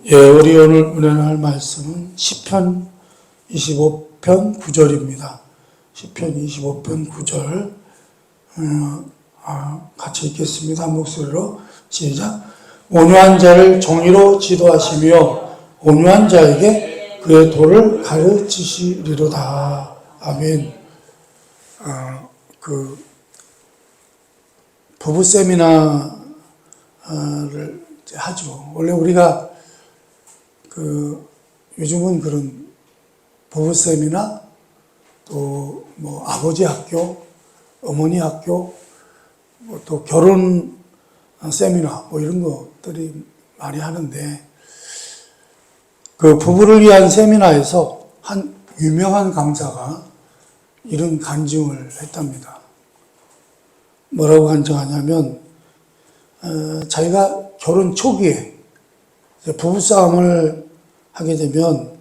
예, 우리 오늘 은혜할 말씀은 시편 25편 9절입니다. 시편 25편 9절 같이 읽겠습니다. 한 목소리로 시작. 온유한 자를 정의로 지도하시며 온유한 자에게 그의 도를 가르치시리로다. 아멘. 부부 세미나를 하죠. 원래 우리가 요즘은 그런 부부 세미나, 또 아버지 학교, 어머니 학교, 또 결혼 세미나, 이런 것들이 많이 하는데, 그 부부를 위한 세미나에서 한 유명한 강사가 이런 간증을 했답니다. 뭐라고 간증하냐면, 자기가 결혼 초기에 부부싸움을 하게 되면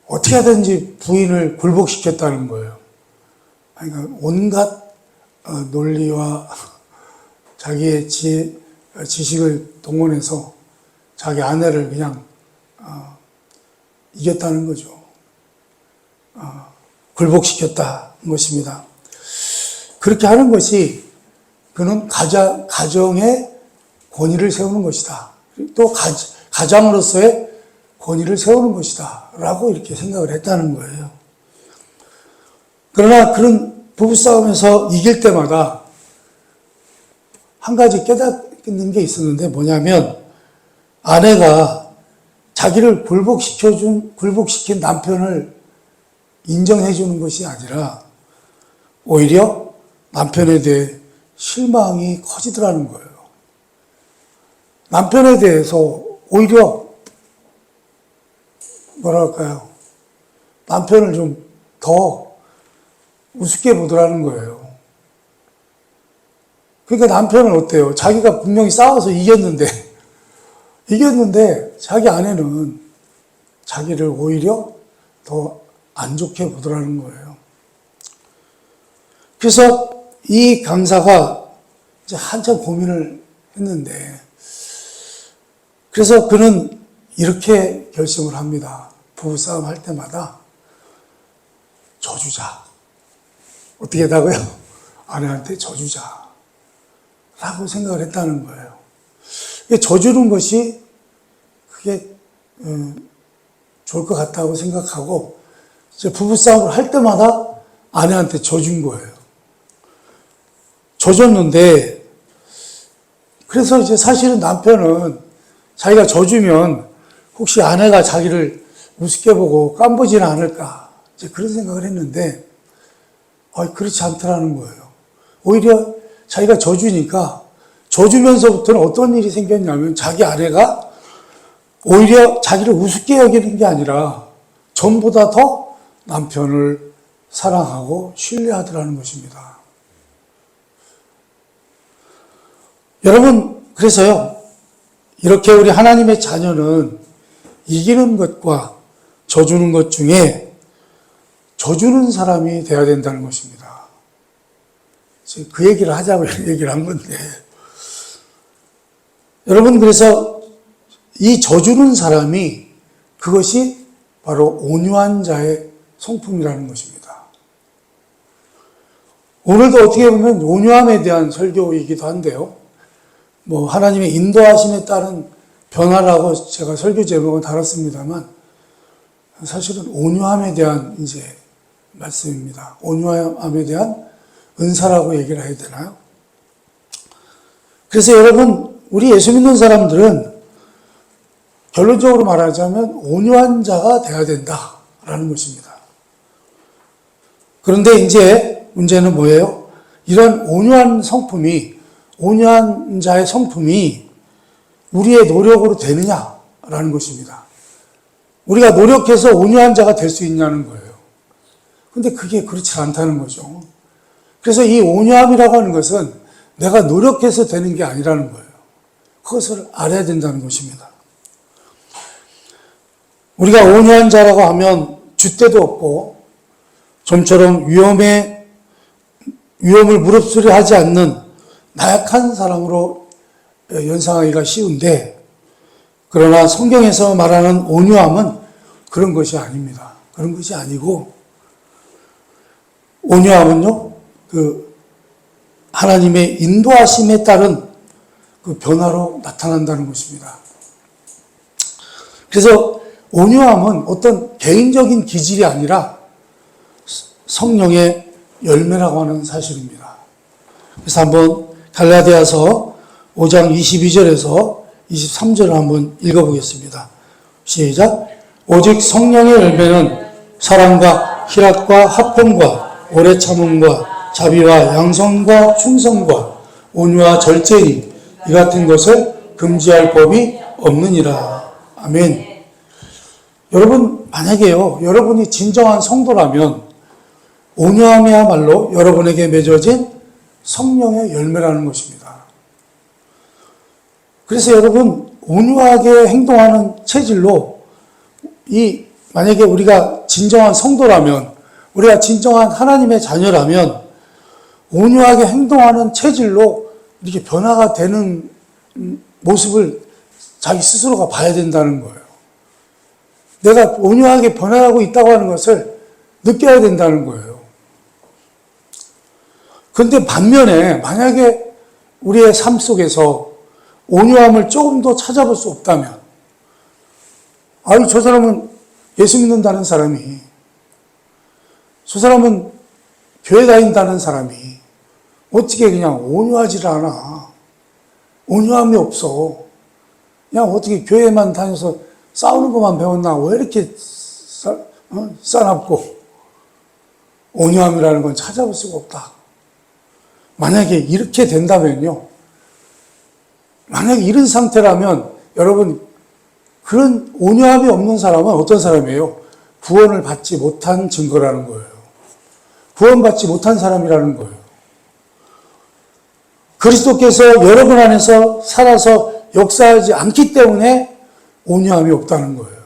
어떻게 하든지 부인을 굴복시켰다는 거예요. 그러니까 온갖 논리와 자기의 지식을 동원해서 자기 아내를 그냥 이겼다는 거죠. 굴복시켰다는 것입니다. 그렇게 하는 것이 그는 가정의 권위를 세우는 것이다. 또 가장으로서의 권위를 세우는 것이다. 라고 이렇게 생각을 했다는 거예요. 그러나 그런 부부싸움에서 이길 때마다 한 가지 깨닫는 게 있었는데 뭐냐면 아내가 자기를 굴복시킨 남편을 인정해 주는 것이 아니라 오히려 남편에 대해 실망이 커지더라는 거예요. 남편에 대해서 오히려 남편을 좀 더 우습게 보더라는 거예요. 그러니까 남편은 어때요? 자기가 분명히 싸워서 이겼는데 자기 아내는 자기를 오히려 더 안 좋게 보더라는 거예요. 그래서 이 강사가 이제 한참 고민을 했는데, 그래서 그는 이렇게 결심을 합니다. 부부싸움 할 때마다 져주자. 어떻게 하다고요? 아내한테 져주자. 라고 생각을 했다는 거예요. 져주는 것이 그게 좋을 것 같다고 생각하고 이제 부부싸움을 할 때마다 아내한테 져준 거예요. 져줬는데, 그래서 이제 사실은 남편은 자기가 져주면 혹시 아내가 자기를 우습게 보고 깜보지는 않을까, 이제 그런 생각을 했는데, 그렇지 않더라는 거예요. 오히려 자기가 져주니까, 져주면서부터는 어떤 일이 생겼냐면, 자기 아내가 오히려 자기를 우습게 여기는 게 아니라, 전보다 더 남편을 사랑하고 신뢰하더라는 것입니다. 여러분, 그래서요, 이렇게 우리 하나님의 자녀는 이기는 것과 져주는 것 중에 져주는 사람이 되어야 된다는 것입니다. 그 얘기를 하자고 얘기를 한 건데, 여러분, 그래서 이 져주는 사람이 그것이 바로 온유한 자의 성품이라는 것입니다. 오늘도 어떻게 보면 온유함에 대한 설교이기도 한데요. 하나님의 인도하심에 따른 변화라고 제가 설교 제목은 달았습니다만, 사실은 온유함에 대한 말씀입니다. 온유함에 대한 은사라고 얘기를 해야 되나요? 그래서 여러분, 우리 예수 믿는 사람들은 결론적으로 말하자면 온유한 자가 되어야 된다라는 것입니다. 그런데 이제 문제는 뭐예요? 이런 온유한 자의 성품이 우리의 노력으로 되느냐라는 것입니다. 우리가 노력해서 온유한 자가 될 수 있냐는 거예요. 근데 그게 그렇지 않다는 거죠. 그래서 이 온유함이라고 하는 것은 내가 노력해서 되는 게 아니라는 거예요. 그것을 알아야 된다는 것입니다. 우리가 온유한 자라고 하면 줏대도 없고 좀처럼 위험을 무릅쓰려 하지 않는 나약한 사람으로 연상하기가 쉬운데, 그러나 성경에서 말하는 온유함은 그런 것이 아닙니다. 그런 것이 아니고, 온유함은요, 하나님의 인도하심에 따른 그 변화로 나타난다는 것입니다. 그래서 온유함은 어떤 개인적인 기질이 아니라 성령의 열매라고 하는 사실입니다. 그래서 한번 갈라디아서 5장 22절에서 23절을 한번 읽어보겠습니다. 시작. 오직 성령의 열매는 사랑과 희락과 화평과 오래 참음과 자비와 양선과 충성과 온유와 절제니 이 같은 것을 금지할 법이 없느니라. 아멘. 여러분, 만약에요, 여러분이 진정한 성도라면 온유함이야말로 여러분에게 맺어진 성령의 열매라는 것입니다. 그래서 여러분, 온유하게 행동하는 체질로 만약에 우리가 진정한 성도라면, 우리가 진정한 하나님의 자녀라면 온유하게 행동하는 체질로 이렇게 변화가 되는 모습을 자기 스스로가 봐야 된다는 거예요. 내가 온유하게 변화하고 있다고 하는 것을 느껴야 된다는 거예요. 그런데 반면에 만약에 우리의 삶 속에서 온유함을 조금 더 찾아볼 수 없다면, 아유, 저 사람은 예수 믿는다는 사람이, 저 사람은 교회 다닌다는 사람이 어떻게 그냥 온유하지를 않아. 온유함이 없어. 그냥 어떻게 교회만 다녀서 싸우는 것만 배웠나? 왜 이렇게 싸납고 온유함이라는 건 찾아볼 수가 없다. 만약에 이렇게 된다면요. 만약에 이런 상태라면 여러분, 그런 온유함이 없는 사람은 어떤 사람이에요? 구원을 받지 못한 증거라는 거예요. 구원받지 못한 사람이라는 거예요. 그리스도께서 여러분 안에서 살아서 역사하지 않기 때문에 온유함이 없다는 거예요.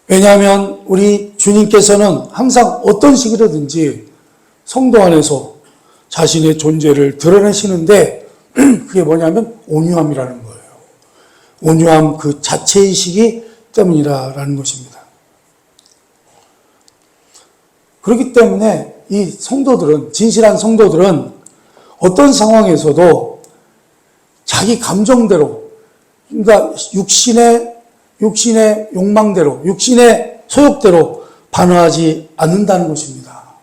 왜냐하면 우리 주님께서는 항상 어떤 식으로든지 성도 안에서 자신의 존재를 드러내시는데 그게 뭐냐면 온유함이라는 거예요. 온유함 그 자체이시기 때문이라는 것입니다. 그렇기 때문에 이 성도들은, 진실한 성도들은 어떤 상황에서도 자기 감정대로, 그러니까 육신의 욕망대로, 육신의 소욕대로 반응하지 않는다는 것입니다.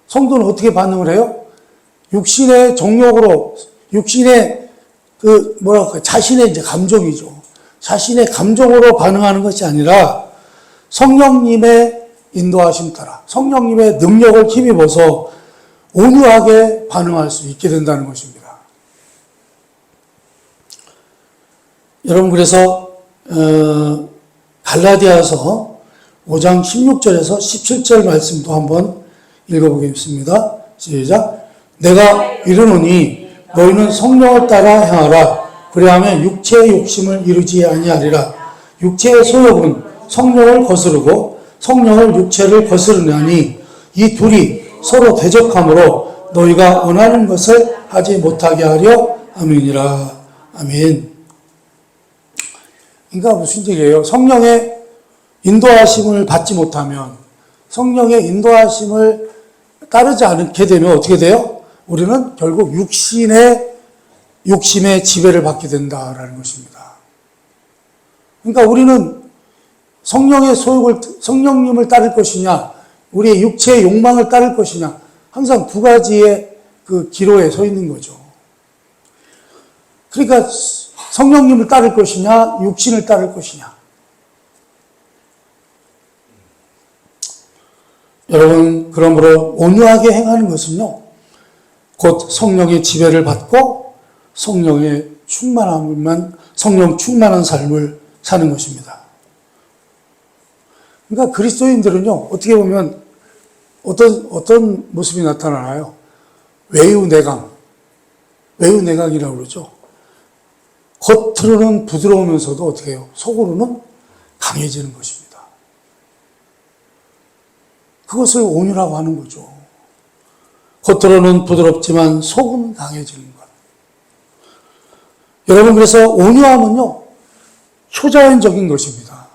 성도는 어떻게 반응을 해요? 육신의 정욕으로, 육신의 자신의 이제 감정이죠. 자신의 감정으로 반응하는 것이 아니라 성령님의 인도하심 따라, 성령님의 능력을 힘입어서 온유하게 반응할 수 있게 된다는 것입니다. 여러분, 그래서 갈라디아서 5장 16절에서 17절 말씀도 한번 읽어보겠습니다. 시작. 내가 이르노니 너희는 성령을 따라 행하라. 그리하면 육체의 욕심을 이루지 아니하리라. 육체의 소욕은 성령을 거스르고 성령을 육체를 거스르냐니 이 둘이 서로 대적하므로 너희가 원하는 것을 하지 못하게 하려 함이니라. 아멘. 그러니까 무슨 얘기예요? 성령의 인도하심을 받지 못하면, 성령의 인도하심을 따르지 않게 되면 어떻게 돼요? 우리는 결국 욕심의 지배를 받게 된다라는 것입니다. 그러니까 우리는 성령님을 따를 것이냐, 우리의 육체의 욕망을 따를 것이냐, 항상 두 가지의 그 기로에 서 있는 거죠. 그러니까 성령님을 따를 것이냐, 육신을 따를 것이냐. 여러분, 그러므로 온유하게 행하는 것은요, 곧 성령의 지배를 받고 성령 충만한 삶을 사는 것입니다. 그러니까 그리스도인들은요, 어떻게 보면 어떤 모습이 나타나나요? 외유내강이라고 그러죠. 겉으로는 부드러우면서도 어떻게 해요? 속으로는 강해지는 것입니다. 그것을 온유라고 하는 거죠. 겉으로는 부드럽지만 속은 강해지는 것. 여러분, 그래서 온유함은요, 초자연적인 것입니다.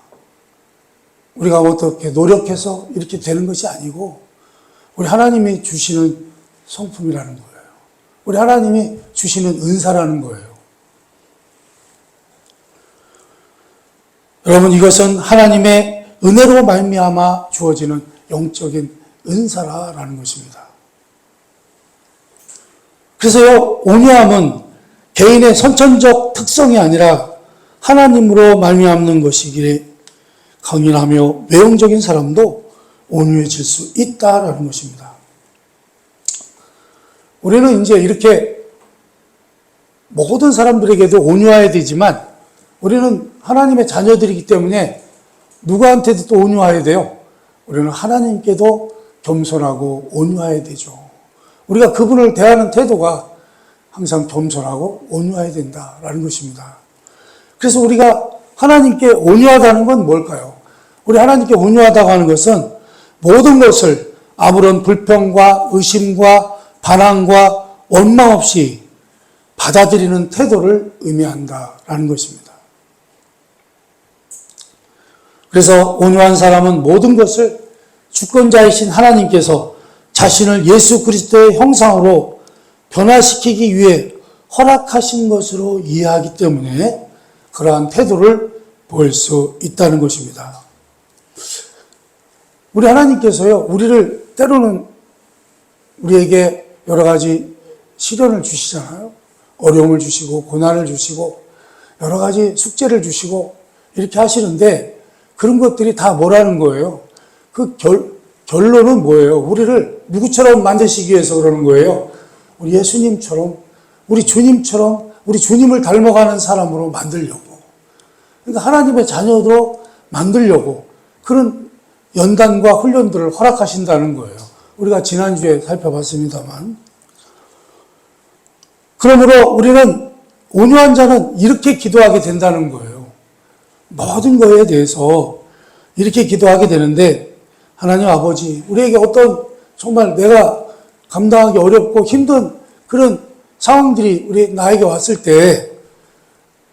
우리가 어떻게 노력해서 이렇게 되는 것이 아니고, 우리 하나님이 주시는 성품이라는 거예요. 우리 하나님이 주시는 은사라는 거예요. 여러분, 이것은 하나님의 은혜로 말미암아 주어지는 영적인 은사라는 것입니다. 그래서요, 온유함은 개인의 선천적 특성이 아니라 하나님으로 말미암는 것이기에 강인하며 외형적인 사람도 온유해질 수 있다라는 것입니다. 우리는 이제 이렇게 모든 사람들에게도 온유해야 되지만 우리는 하나님의 자녀들이기 때문에 누구한테도 또 온유해야 돼요. 우리는 하나님께도 겸손하고 온유해야 되죠. 우리가 그분을 대하는 태도가 항상 겸손하고 온유해야 된다라는 것입니다. 그래서 우리가 하나님께 온유하다는 건 뭘까요? 우리 하나님께 온유하다고 하는 것은 모든 것을 아무런 불평과 의심과 반항과 원망 없이 받아들이는 태도를 의미한다라는 것입니다. 그래서 온유한 사람은 모든 것을 주권자이신 하나님께서 자신을 예수 그리스도의 형상으로 변화시키기 위해 허락하신 것으로 이해하기 때문에 그러한 태도를 보일 수 있다는 것입니다. 우리 하나님께서요, 우리를 때로는 우리에게 여러 가지 시련을 주시잖아요. 어려움을 주시고 고난을 주시고 여러 가지 숙제를 주시고 이렇게 하시는데 그런 것들이 다 뭐라는 거예요? 그 결론은 뭐예요? 우리를 누구처럼 만드시기 위해서 그러는 거예요? 우리 예수님처럼, 우리 주님처럼, 우리 주님을 닮아가는 사람으로 만들려고. 그러니까 하나님의 자녀로 만들려고 그런 연단과 훈련들을 허락하신다는 거예요. 우리가 지난주에 살펴봤습니다만. 그러므로 우리는 온유한 자는 이렇게 기도하게 된다는 거예요. 모든 거에 대해서 이렇게 기도하게 되는데, 하나님 아버지, 우리에게 어떤 정말 내가 감당하기 어렵고 힘든 그런 상황들이 나에게 왔을 때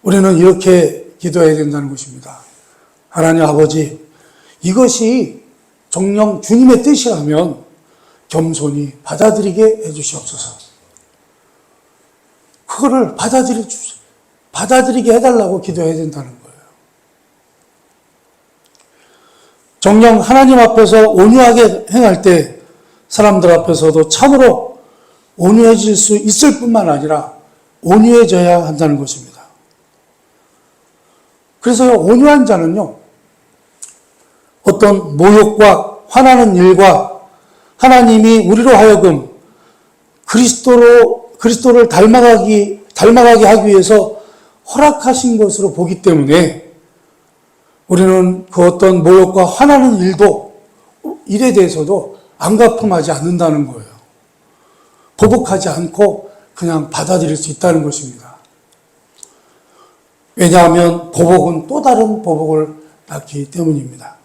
우리는 이렇게 기도해야 된다는 것입니다. 하나님 아버지, 이것이 정녕 주님의 뜻이라면 겸손히 받아들이게 해주시옵소서. 그거를 받아들이게 해달라고 기도해야 된다는 거예요. 정녕 하나님 앞에서 온유하게 행할 때 사람들 앞에서도 참으로 온유해질 수 있을 뿐만 아니라 온유해져야 한다는 것입니다. 그래서 온유한 자는요, 어떤 모욕과 화나는 일과 하나님이 우리로 하여금 그리스도를 닮아가게 하기 위해서 허락하신 것으로 보기 때문에 우리는 그 어떤 모욕과 화나는 일에 대해서도 안가품하지 않는다는 거예요. 보복하지 않고 그냥 받아들일 수 있다는 것입니다. 왜냐하면 보복은 또 다른 보복을 낳기 때문입니다.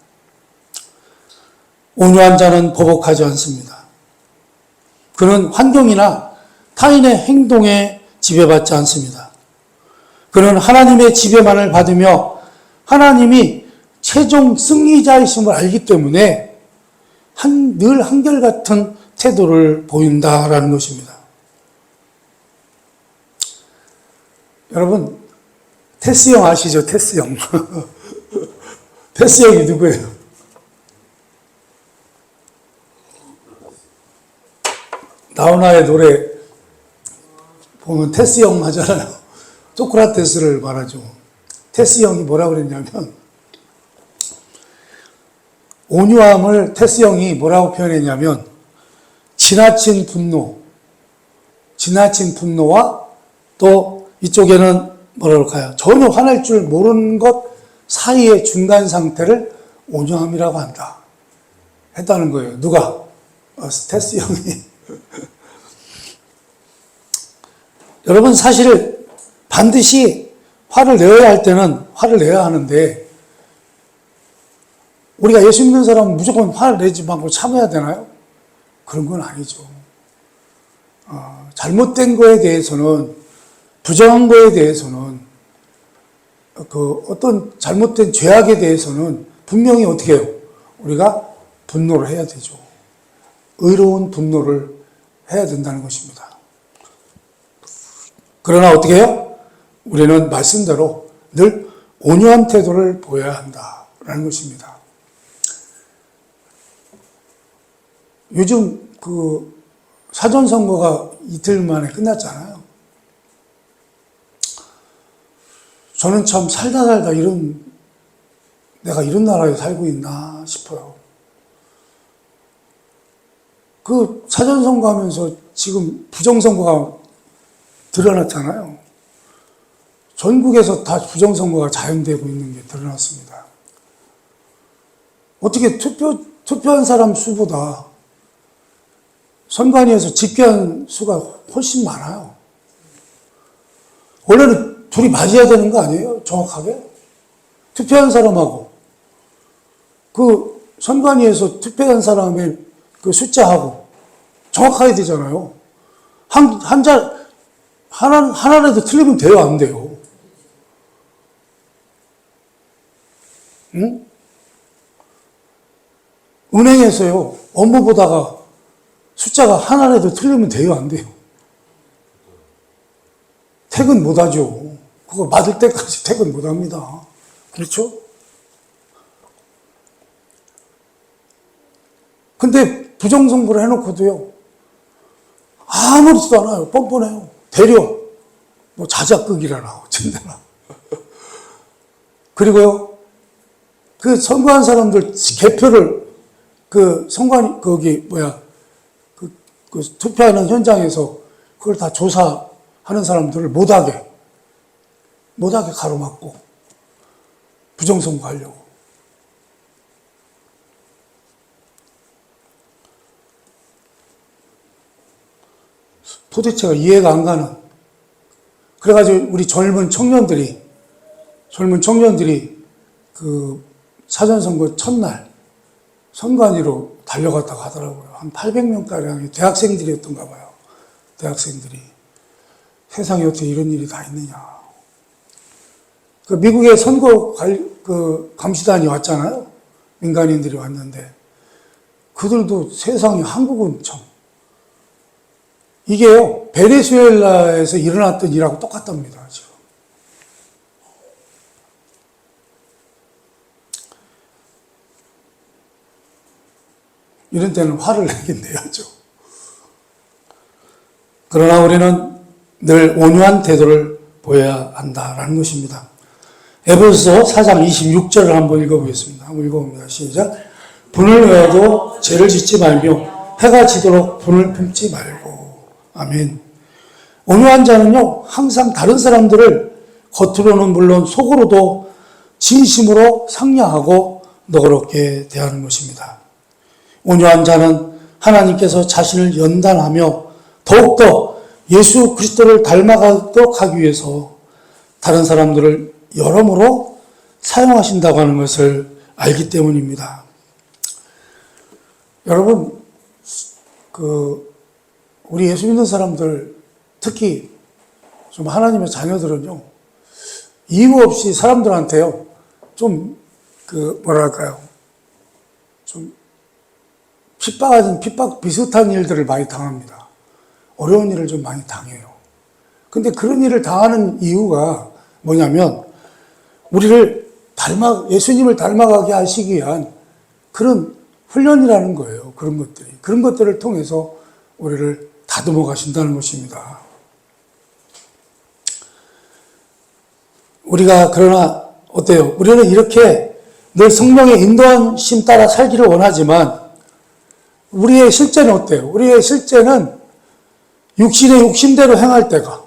온유한 자는 보복하지 않습니다. 그는 환경이나 타인의 행동에 지배받지 않습니다. 그는 하나님의 지배만을 받으며 하나님이 최종 승리자이심을 알기 때문에 늘 한결같은 태도를 보인다라는 것입니다. 여러분, 테스 형 아시죠? 테스 형. 테스 형이 누구예요? 나훈아의 노래 보면 테스 형 하잖아요. 소크라테스를 말하죠. 테스 형이 뭐라고 그랬냐면, 온유함을 테스 형이 뭐라고 표현했냐면, 지나친 분노와 또 이쪽에는 뭐라 그럴까요? 전혀 화낼 줄 모르는 것 사이의 중간 상태를 온유함이라고 한다. 했다는 거예요. 누가? 테스 형이. 여러분, 사실 반드시 화를 내어야 할 때는 화를 내야 하는데, 우리가 예수 믿는 사람은 무조건 화를 내지 말고 참아야 되나요? 그런 건 아니죠. 잘못된 거에 대해서는, 부정한 거에 대해서는 어떤 잘못된 죄악에 대해서는 분명히 어떻게 해요? 우리가 분노를 해야 되죠. 의로운 분노를 해야 된다는 것입니다. 그러나 어떻게 해요? 우리는 말씀대로 늘 온유한 태도를 보여야 한다라는 것입니다. 요즘 사전선거가 이틀 만에 끝났잖아요. 저는 참 살다 내가 이런 나라에 살고 있나 싶어요. 사전선거 하면서 지금 부정선거가 드러났잖아요. 전국에서 다 부정선거가 자행되고 있는 게 드러났습니다. 어떻게 투표한 사람 수보다 선관위에서 집계한 수가 훨씬 많아요. 원래는 둘이 맞아야 되는 거 아니에요? 정확하게? 투표한 사람하고 선관위에서 투표한 사람의 숫자하고 정확해야 되잖아요. 하나라도 틀리면 돼요, 안 돼요? 응? 은행에서요, 업무 보다가 숫자가 하나라도 틀리면 돼요, 안 돼요? 퇴근 못 하죠. 그거 맞을 때까지 퇴근 못 합니다. 그렇죠? 근데 부정선거를 해놓고도요, 아무렇지도 않아요. 뻔뻔해요. 되려. 자작극이라나, 어쩐다나. 그리고요, 선거한 사람들 개표를, 투표하는 현장에서 그걸 다 조사하는 사람들을 못하게 가로막고, 부정선거 하려고. 도대체가 이해가 안 가는. 그래가지고 우리 젊은 청년들이 사전선거 첫날 선관위로 달려갔다고 하더라고요. 한 800명가량의 대학생들이었던가 봐요. 대학생들이. 세상에 어떻게 이런 일이 다 있느냐. 미국의 선거 감시단이 왔잖아요. 민간인들이 왔는데. 그들도 세상에 한국은 참. 이게요, 베네수엘라에서 일어났던 일하고 똑같답니다, 지금. 이런 때는 화를 내긴 내야죠. 그러나 우리는 늘 온유한 태도를 보여야 한다라는 것입니다. 에베소서 4장 26절을 한번 읽어보겠습니다. 한번 읽어봅니다. 시작. 분을 외워도 죄를 짓지 말며 해가 지도록 분을 품지 말고. 아멘. 온유한 자는요, 항상 다른 사람들을 겉으로는 물론 속으로도 진심으로 상냥하고 너그럽게 대하는 것입니다. 온유한 자는 하나님께서 자신을 연단하며 더욱더 예수 그리스도를 닮아가도록 하기 위해서 다른 사람들을 여러모로 사용하신다고 하는 것을 알기 때문입니다. 여러분, 우리 예수 믿는 사람들, 특히 좀 하나님의 자녀들은요, 이유 없이 사람들한테요, 좀 핍박 비슷한 일들을 많이 당합니다. 어려운 일을 좀 많이 당해요. 근데 그런 일을 당하는 이유가 뭐냐면, 예수님을 닮아가게 하시기 위한 그런 훈련이라는 거예요. 그런 것들을 통해서 우리를 다듬어 가신다는 것입니다. 그러나 어때요? 우리는 이렇게 늘 성령의 인도하심 따라 살기를 원하지만 우리의 실제는 어때요? 우리의 실제는 육신의 욕심대로 행할 때가,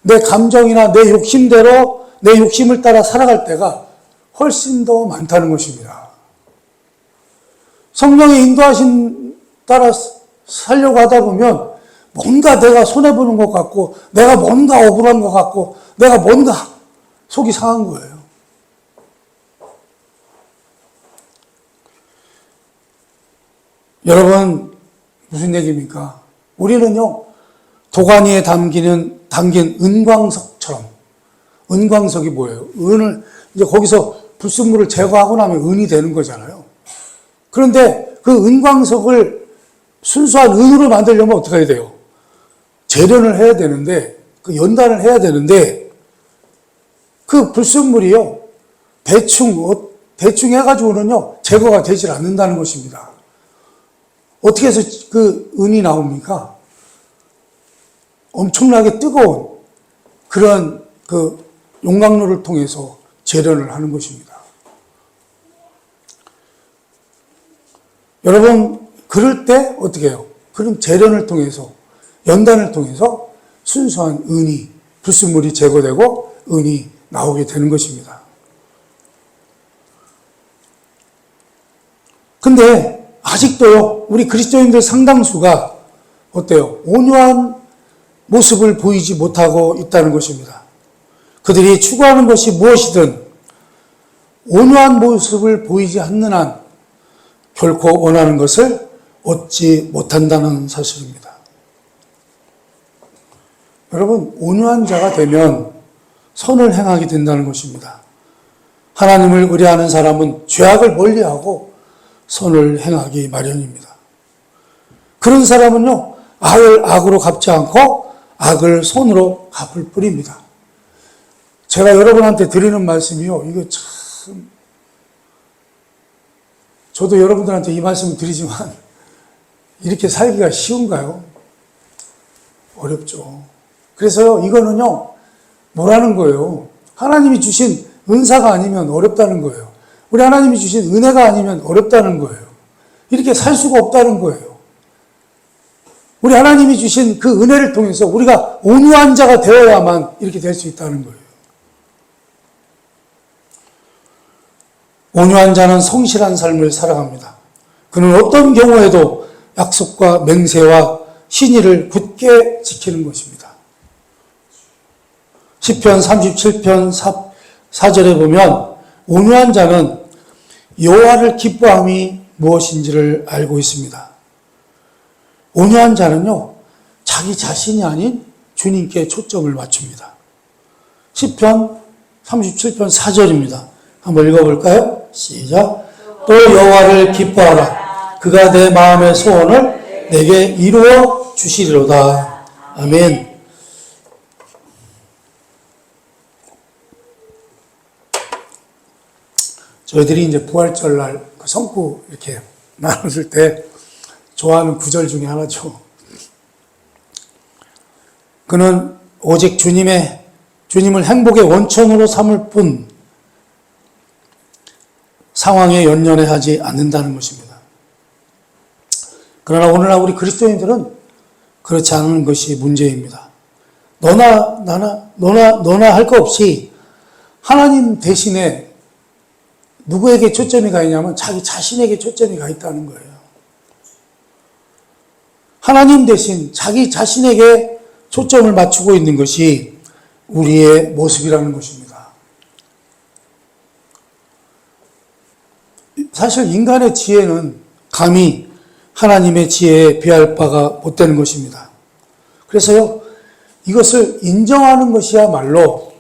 내 감정이나 내 욕심대로 내 욕심을 따라 살아갈 때가 훨씬 더 많다는 것입니다. 성령의 인도하심 따라 살려고 하다 보면 뭔가 내가 손해보는 것 같고, 내가 뭔가 억울한 것 같고, 내가 뭔가 속이 상한 거예요. 여러분, 무슨 얘기입니까? 우리는요, 도가니에 담긴 은광석처럼 은광석이 뭐예요? 은을, 이제 거기서 불순물을 제거하고 나면 은이 되는 거잖아요. 그런데 그 은광석을 순수한 은으로 만들려면 어떻게 해야 돼요? 재련을 해야 되는데, 그 연단을 해야 되는데, 그 불순물이요, 대충 해가지고는요, 제거가 되질 않는다는 것입니다. 어떻게 해서 그 은이 나옵니까? 엄청나게 뜨거운 그런 그 용광로를 통해서 재련을 하는 것입니다. 여러분, 그럴 때 어떻게 해요? 그런 재련을 통해서, 연단을 통해서 순수한 은이, 불순물이 제거되고 은이 나오게 되는 것입니다. 근데 아직도요, 우리 그리스도인들 상당수가 어때요? 온유한 모습을 보이지 못하고 있다는 것입니다. 그들이 추구하는 것이 무엇이든 온유한 모습을 보이지 않는 한 결코 원하는 것을 얻지 못한다는 사실입니다. 여러분, 온유한 자가 되면 선을 행하게 된다는 것입니다. 하나님을 의뢰하는 사람은 죄악을 멀리하고 선을 행하기 마련입니다. 그런 사람은요, 악을 악으로 갚지 않고 악을 손으로 갚을 뿐입니다. 제가 여러분한테 드리는 말씀이요, 이거 참, 저도 여러분들한테 이 말씀을 드리지만, 이렇게 살기가 쉬운가요? 어렵죠. 그래서 이거는요, 뭐라는 거예요? 하나님이 주신 은사가 아니면 어렵다는 거예요. 우리 하나님이 주신 은혜가 아니면 어렵다는 거예요. 이렇게 살 수가 없다는 거예요. 우리 하나님이 주신 그 은혜를 통해서 우리가 온유한 자가 되어야만 이렇게 될 수 있다는 거예요. 온유한 자는 성실한 삶을 살아갑니다. 그는 어떤 경우에도 약속과 맹세와 신의를 굳게 지키는 것입니다. 시편 37편 4절에 보면 온유한 자는 여호와를 기뻐함이 무엇인지를 알고 있습니다. 온유한 자는요, 자기 자신이 아닌 주님께 초점을 맞춥니다. 시편 37편 4절입니다. 한번 읽어볼까요? 시작. 또 여호와를 기뻐하라. 그가 내 마음의 소원을 내게 이루어 주시리로다. 아멘. 저희들이 이제 부활절날 그 성구 이렇게 나눴을 때 좋아하는 구절 중에 하나죠. 그는 오직 주님을 행복의 원천으로 삼을 뿐 상황에 연연해하지 않는다는 것입니다. 그러나 오늘날 우리 그리스도인들은 그렇지 않은 것이 문제입니다. 너나 할 거 없이 하나님 대신에 누구에게 초점이 가 있냐면 자기 자신에게 초점이 가 있다는 거예요. 하나님 대신 자기 자신에게 초점을 맞추고 있는 것이 우리의 모습이라는 것입니다. 사실 인간의 지혜는 감히 하나님의 지혜에 비할 바가 못 되는 것입니다. 그래서요, 이것을 인정하는 것이야말로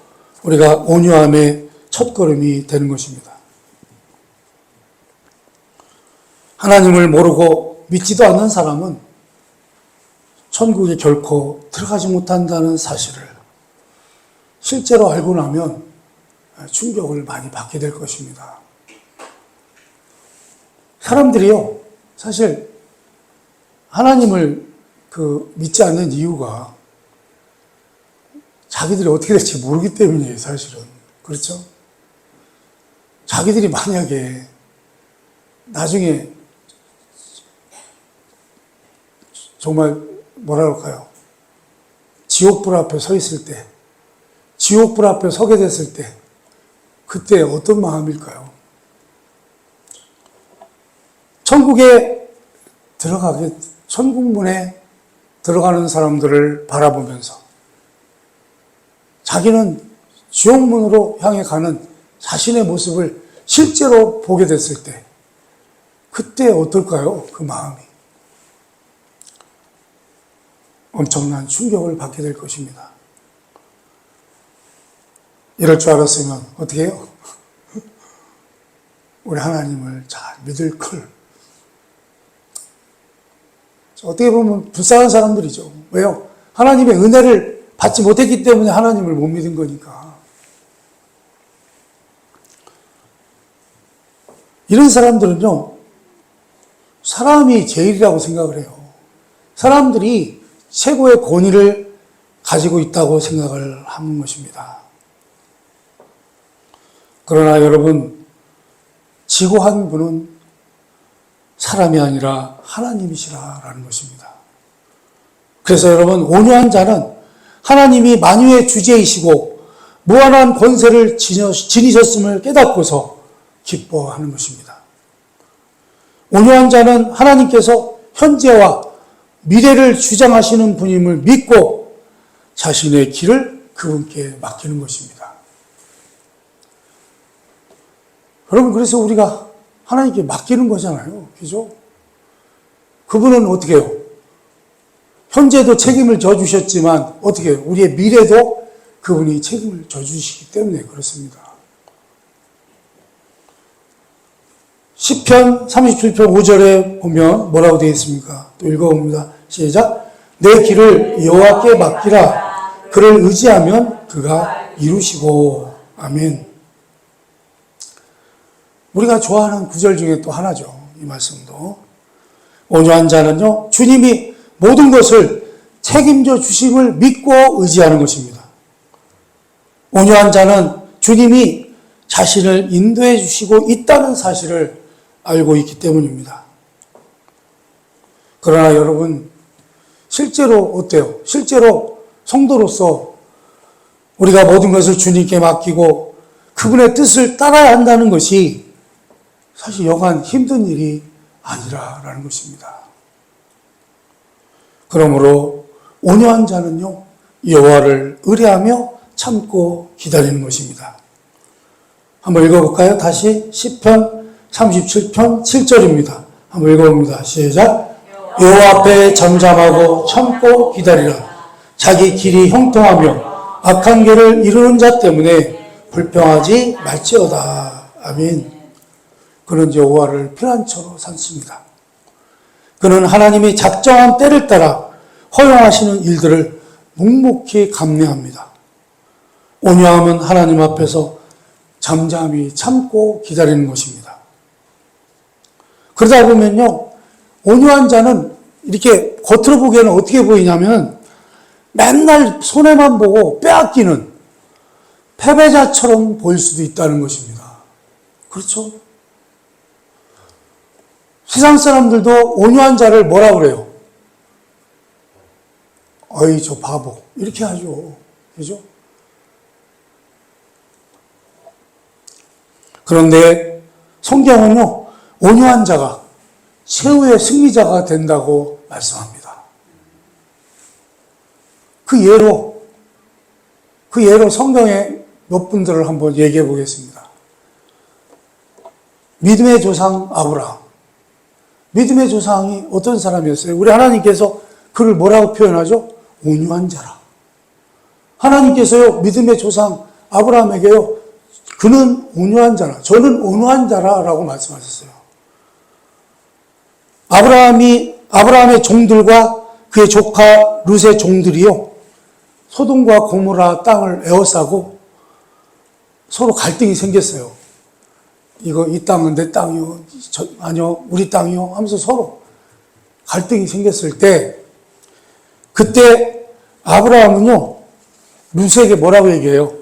우리가 온유함의 첫걸음이 되는 것입니다. 하나님을 모르고 믿지도 않는 사람은 천국에 결코 들어가지 못한다는 사실을 실제로 알고 나면 충격을 많이 받게 될 것입니다. 사람들이요, 사실 하나님을 믿지 않는 이유가 자기들이 어떻게 될지 모르기 때문이에요, 사실은. 그렇죠? 자기들이 만약에 나중에 정말 뭐라 그럴까요? 지옥불 앞에 서 있을 때, 지옥불 앞에 서게 됐을 때, 그때 어떤 마음일까요? 천국문에 들어가는 사람들을 바라보면서 자기는 지옥문으로 향해 가는 자신의 모습을 실제로 보게 됐을 때, 그때 어떨까요? 그 마음이. 엄청난 충격을 받게 될 것입니다. 이럴 줄 알았으면 어떻게 해요? 우리 하나님을 잘 믿을 걸. 어떻게 보면 불쌍한 사람들이죠. 왜요? 하나님의 은혜를 받지 못했기 때문에 하나님을 못 믿은 거니까. 이런 사람들은요, 사람이 제일이라고 생각을 해요. 사람들이 최고의 권위를 가지고 있다고 생각을 하는 것입니다. 그러나 여러분, 지고한 분은 사람이 아니라 하나님이시라라는 것입니다. 그래서 여러분, 온유한 자는 하나님이 만유의 주제이시고 무한한 권세를 지니셨음을 깨닫고서 기뻐하는 것입니다. 온유한 자는 하나님께서 현재와 미래를 주장하시는 분임을 믿고 자신의 길을 그분께 맡기는 것입니다. 여러분, 그래서 우리가 하나님께 맡기는 거잖아요. 그죠? 그분은 어떻게 해요? 현재도 책임을 져주셨지만 어떻게 해요? 우리의 미래도 그분이 책임을 져주시기 때문에 그렇습니다. 시편 37편 5절에 보면 뭐라고 되어 있습니까? 또 읽어봅니다. 시작. 내 길을 여호와께 맡기라. 그를 의지하면 그가 이루시고. 아멘. 우리가 좋아하는 구절 중에 또 하나죠. 이 말씀도. 온유한 자는요, 주님이 모든 것을 책임져 주심을 믿고 의지하는 것입니다. 온유한 자는 주님이 자신을 인도해 주시고 있다는 사실을 알고 있기 때문입니다. 그러나 여러분, 실제로 어때요? 실제로 성도로서 우리가 모든 것을 주님께 맡기고 그분의 뜻을 따라야 한다는 것이 사실 여간 힘든 일이 아니라라는 것입니다. 그러므로 온유한 자는요, 여호와를 의뢰하며 참고 기다리는 것입니다. 한번 읽어볼까요? 다시 시편 37편 7절입니다. 한번 읽어봅니다. 시작. 여호와 앞에 잠잠하고 참고 기다리라. 자기 길이 형통하며 악한 길을 이루는 자 때문에 불평하지 말지어다. 아멘. 그는 여호와를 피난처로 삼습니다. 그는 하나님이 작정한 때를 따라 허용하시는 일들을 묵묵히 감내합니다. 온유함은 하나님 앞에서 잠잠히 참고 기다리는 것입니다. 그러다 보면요, 온유한 자는 이렇게 겉으로 보기에는 어떻게 보이냐면 맨날 손해만 보고 빼앗기는 패배자처럼 보일 수도 있다는 것입니다. 그렇죠? 세상 사람들도 온유한 자를 뭐라 그래요? 어이, 저 바보. 이렇게 하죠. 그죠? 그런데 성경은요, 온유한 자가 최후의 승리자가 된다고 말씀합니다. 그 예로 성경의 몇 분들을 한번 얘기해 보겠습니다. 믿음의 조상 아브라함. 믿음의 조상이 어떤 사람이었어요? 우리 하나님께서 그를 뭐라고 표현하죠? 온유한 자라. 하나님께서요, 믿음의 조상 아브라함에게요, 그는 온유한 자라, 저는 온유한 자라라고 말씀하셨어요. 아브라함의 종들과 그의 조카 룻의 종들이요, 소돔과 고모라 땅을 에워싸고 서로 갈등이 생겼어요. 이 땅은 내 땅이요, 아니요, 우리 땅이요 하면서 서로 갈등이 생겼을 때, 그때 아브라함은요, 룻에게 뭐라고 얘기해요?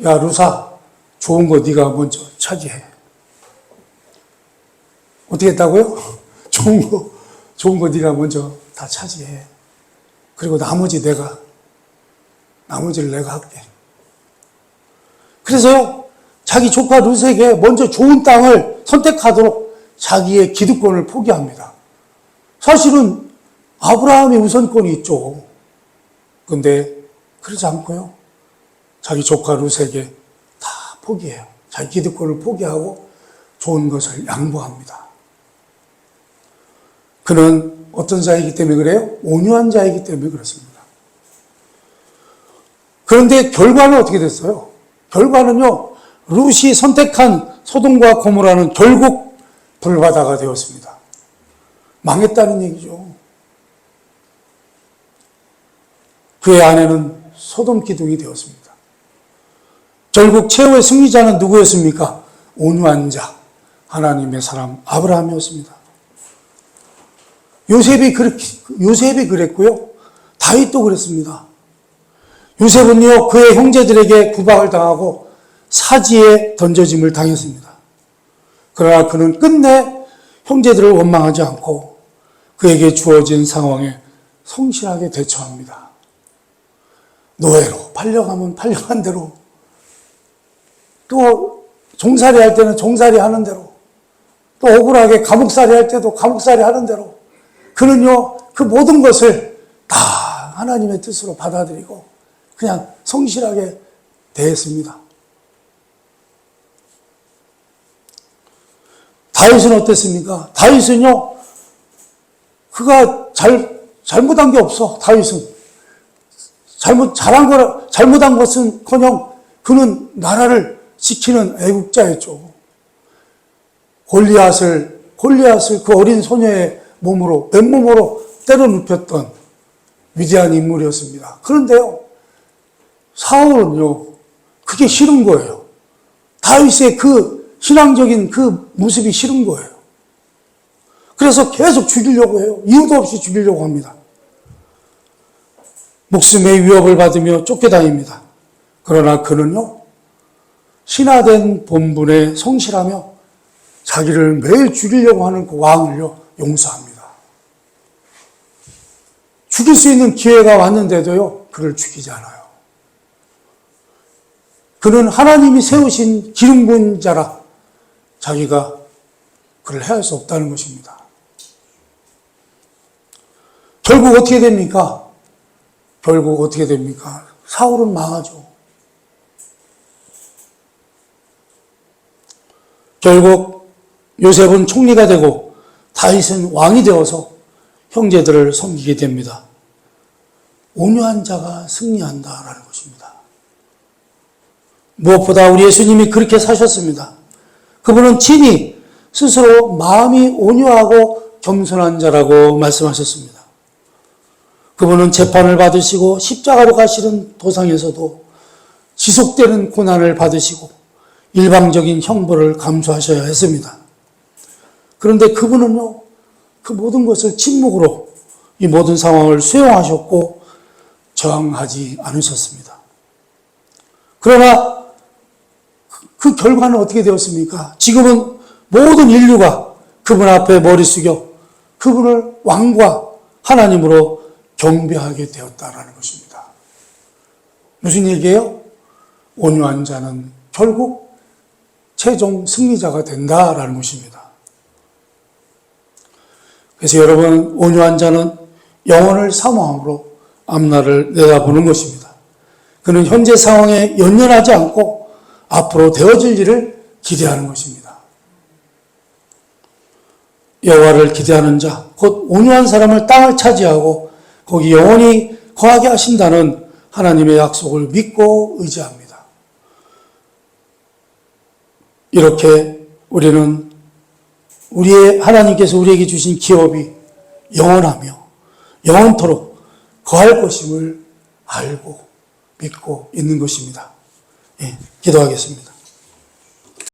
야, 룻아, 좋은 거 네가 먼저 차지해. 어떻게 했다고요? 좋은 거 네가 먼저 다 차지해. 그리고 나머지를 내가 할게. 그래서요, 자기 조카 룻에게 먼저 좋은 땅을 선택하도록 자기의 기득권을 포기합니다. 사실은 아브라함의 우선권이 있죠. 그런데 그러지 않고요, 자기 조카 룻에게 다 포기해요. 자기 기득권을 포기하고 좋은 것을 양보합니다. 그는 어떤 자이기 때문에 그래요? 온유한 자이기 때문에 그렇습니다. 그런데 결과는 어떻게 됐어요? 결과는요, 룻이 선택한 소돔과 고모라는 결국 불바다가 되었습니다. 망했다는 얘기죠. 그의 아내는 소돔 기둥이 되었습니다. 결국 최후의 승리자는 누구였습니까? 온유한 자, 하나님의 사람 아브라함이었습니다. 요셉이 그랬고요. 다윗도 그랬습니다. 요셉은요, 그의 형제들에게 구박을 당하고 사지에 던져짐을 당했습니다. 그러나 그는 끝내 형제들을 원망하지 않고 그에게 주어진 상황에 성실하게 대처합니다. 노예로 팔려가면 팔려간 대로, 또 종살이 할 때는 종살이 하는 대로, 또 억울하게 감옥살이 할 때도 감옥살이 하는 대로, 그는요, 그 모든 것을 다 하나님의 뜻으로 받아들이고 그냥 성실하게 대했습니다. 다윗은 어땠습니까? 다윗은요, 그가 잘못한 게 없어, 다윗은. 잘못한 것은커녕 그는 나라를 지키는 애국자였죠. 골리앗을 그 어린 소녀의 몸으로, 맨몸으로 때려 눕혔던 위대한 인물이었습니다. 그런데요, 사울은요, 그게 싫은 거예요. 다윗의 그 신앙적인 그 모습이 싫은 거예요. 그래서 계속 죽이려고 해요. 이유도 없이 죽이려고 합니다. 목숨의 위협을 받으며 쫓겨다닙니다. 그러나 그는요, 신하된 본분에 성실하며 자기를 매일 죽이려고 하는 그 왕을요, 용서합니다. 죽일 수 있는 기회가 왔는데도요, 그를 죽이지 않아요. 그는 하나님이 세우신 기름 부은 자라 자기가 그를 해할 수 없다는 것입니다. 결국 어떻게 됩니까? 사울은 망하죠. 결국 요셉은 총리가 되고 다윗은 왕이 되어서 형제들을 섬기게 됩니다. 온유한 자가 승리한다라는 것입니다. 무엇보다 우리 예수님이 그렇게 사셨습니다. 그분은 친히 스스로 마음이 온유하고 겸손한 자라고 말씀하셨습니다. 그분은 재판을 받으시고 십자가로 가시는 도상에서도 지속되는 고난을 받으시고 일방적인 형벌을 감수하셔야 했습니다. 그런데 그분은요, 그 모든 것을 침묵으로 이 모든 상황을 수용하셨고 저항하지 않으셨습니다. 그러나 그 결과는 어떻게 되었습니까? 지금은 모든 인류가 그분 앞에 머리 숙여 그분을 왕과 하나님으로 경배하게 되었다라는 것입니다. 무슨 얘기예요? 온유한 자는 결국 최종 승리자가 된다라는 것입니다. 그래서 여러분, 온유한 자는 영혼을 사모함으로 앞날을 내다보는 것입니다. 그는 현재 상황에 연연하지 않고 앞으로 되어질 일을 기대하는 것입니다. 여호와를 기대하는 자, 곧 온유한 사람을 땅을 차지하고 거기 영원히 거하게 하신다는 하나님의 약속을 믿고 의지합니다. 이렇게 우리는 하나님께서 우리에게 주신 기업이 영원하며 영원토록 거할 것임을 알고 믿고 있는 것입니다. 예, 기도하겠습니다.